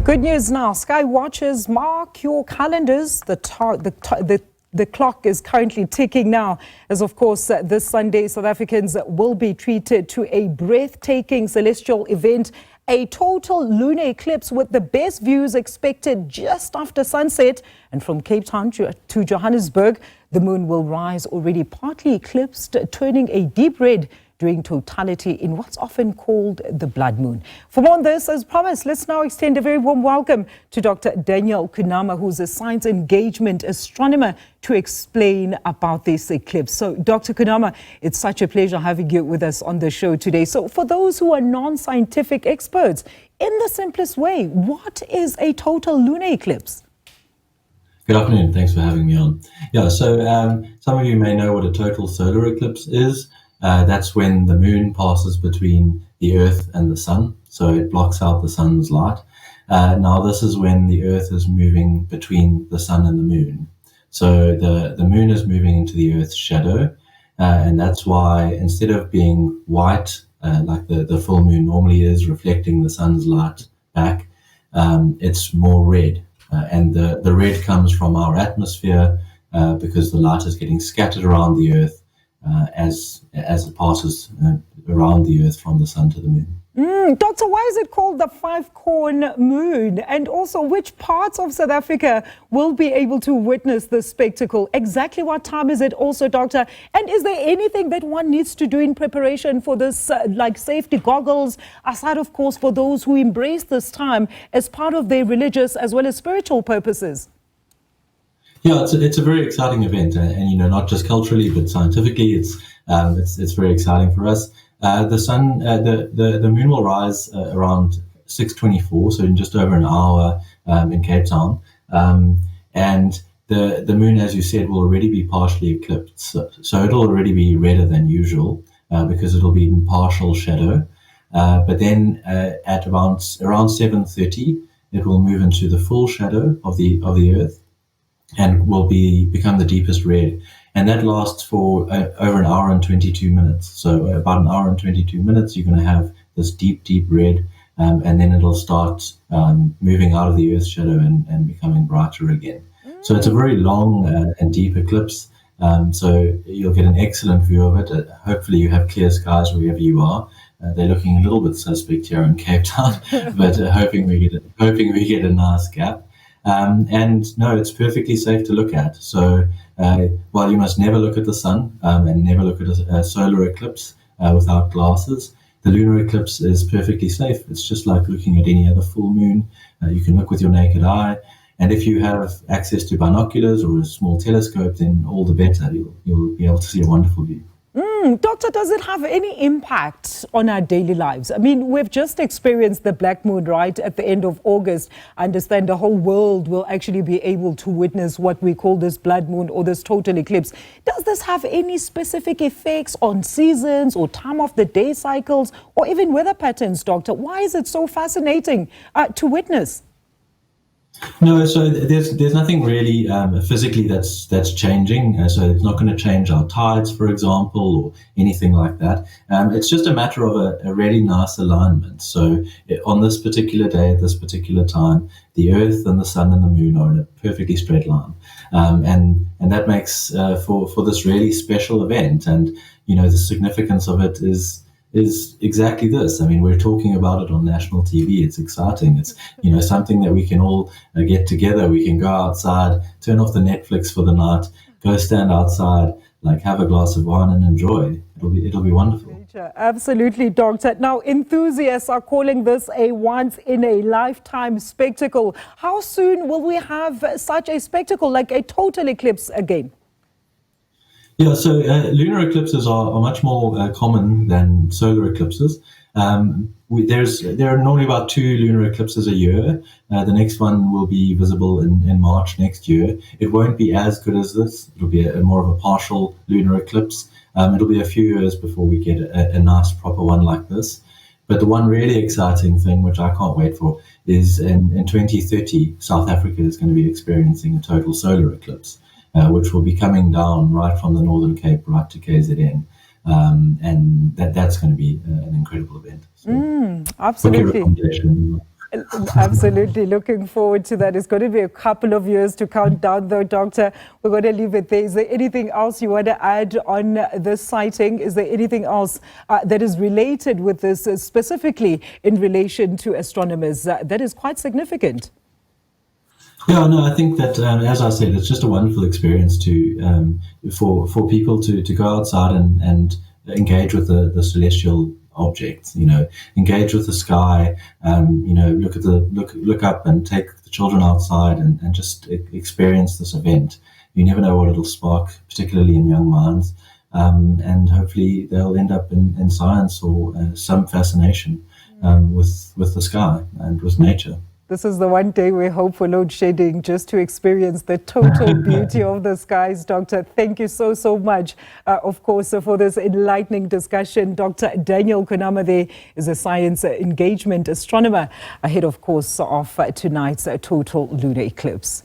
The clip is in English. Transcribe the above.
Good news now. Skywatchers, mark your calendars. The clock is currently ticking now, as of course this Sunday South Africans will be treated to a breathtaking celestial event, a total lunar eclipse with the best views expected just after sunset. And from Cape Town to Johannesburg, the moon will rise already partly eclipsed, turning a deep red during totality in what's often called the blood moon. For more on this, as promised, let's now extend a very warm welcome to Dr. Cunnama, who's a science engagement astronomer, to explain about this eclipse. So, Dr. Cunnama, it's such a pleasure having you with us on the show today. So, for those who are non-scientific experts, in the simplest way, what is a total lunar eclipse? Good afternoon. Thanks for having me on. Yeah, so some of you may know what a total solar eclipse is. That's when the moon passes between the Earth and the sun, so it blocks out the sun's light. Now, this is when the Earth is moving between the sun and the moon. So the moon is moving into the Earth's shadow, and that's why instead of being white, like the full moon normally is, reflecting the sun's light back, it's more red. And the red comes from our atmosphere because the light is getting scattered around the Earth as it passes around the Earth from the sun to the moon. Doctor, why is it called the five-corn moon? And also, which parts of South Africa will be able to witness this spectacle? Exactly what time is it also, Doctor? And is there anything that one needs to do in preparation for this, like safety goggles, aside, of course, for those who embrace this time as part of their religious as well as spiritual purposes? Yeah, it's a very exciting event, and you know, not just culturally but scientifically, it's very exciting for us. The moon will rise around 6:24, so in just over an hour in Cape Town, and the moon, as you said, will already be partially eclipsed, so it'll already be redder than usual because it'll be in partial shadow. But then at around 7:30, it will move into the full shadow of the Earth, and will become the deepest red. And that lasts for over an hour and 22 minutes. So about an hour and 22 minutes, you're going to have this deep, deep red, and then it'll start moving out of the Earth's shadow and becoming brighter again. So it's a very long and deep eclipse. So you'll get an excellent view of it. Hopefully you have clear skies wherever you are. They're looking a little bit suspect here in Cape Town, but hoping we get a nice gap. And no, it's perfectly safe to look at. So while you must never look at the sun and never look at a solar eclipse without glasses, the lunar eclipse is perfectly safe. It's just like looking at any other full moon. You can look with your naked eye. And if you have access to binoculars or a small telescope, then all the better. You'll be able to see a wonderful view. Doctor, does it have any impact on our daily lives? I mean, we've just experienced the black moon right at the end of August. I understand the whole world will actually be able to witness what we call this blood moon or this total eclipse. Does this have any specific effects on seasons or time of the day cycles or even weather patterns, Doctor? Why is it so fascinating to witness? No, so there's nothing really physically that's changing. So it's not going to change our tides, for example, or anything like that. It's just a matter of a really nice alignment. So on this particular day, at this particular time, the Earth and the sun and the moon are in a perfectly straight line, and that makes for this really special event. And you know, the significance of it is exactly this. I mean, we're talking about it on national TV. It's exciting. It's, you know, something that we can all get together. We can go outside, turn off the Netflix for the night, go stand outside, like have a glass of wine and enjoy. It'll be wonderful. Absolutely, Doctor. Now, enthusiasts are calling this a once-in-a-lifetime spectacle. How soon will we have such a spectacle, like a total eclipse again? Yeah, so lunar eclipses are much more common than solar eclipses. There are normally about 2 lunar eclipses a year. The next one will be visible in March next year. It won't be as good as this. It'll be more of a partial lunar eclipse. It'll be a few years before we get a nice proper one like this. But the one really exciting thing, which I can't wait for, is in 2030, South Africa is going to be experiencing a total solar eclipse, which will be coming down right from the Northern Cape right to KZN. And that's going to be an incredible event. So absolutely. Absolutely looking forward to that. It's going to be a couple of years to count down, though, Doctor. We're going to leave it there. Is there anything else you want to add on this sighting? Is there anything else that is related with this, specifically in relation to astronomers, that is quite significant? Yeah, no, I think that, as I said, it's just a wonderful experience to for people to go outside and engage with the celestial objects, engage with the sky, look up and take the children outside and just experience this event. You never know what it'll spark, particularly in young minds, and hopefully they'll end up in science or some fascination with the sky and with nature. This is the one day we hope for load shedding, just to experience the total beauty of the skies. Doctor, thank you so, so much, of course, for this enlightening discussion. Dr. Daniel Cunnama there is a science engagement astronomer ahead, of course, of tonight's total lunar eclipse.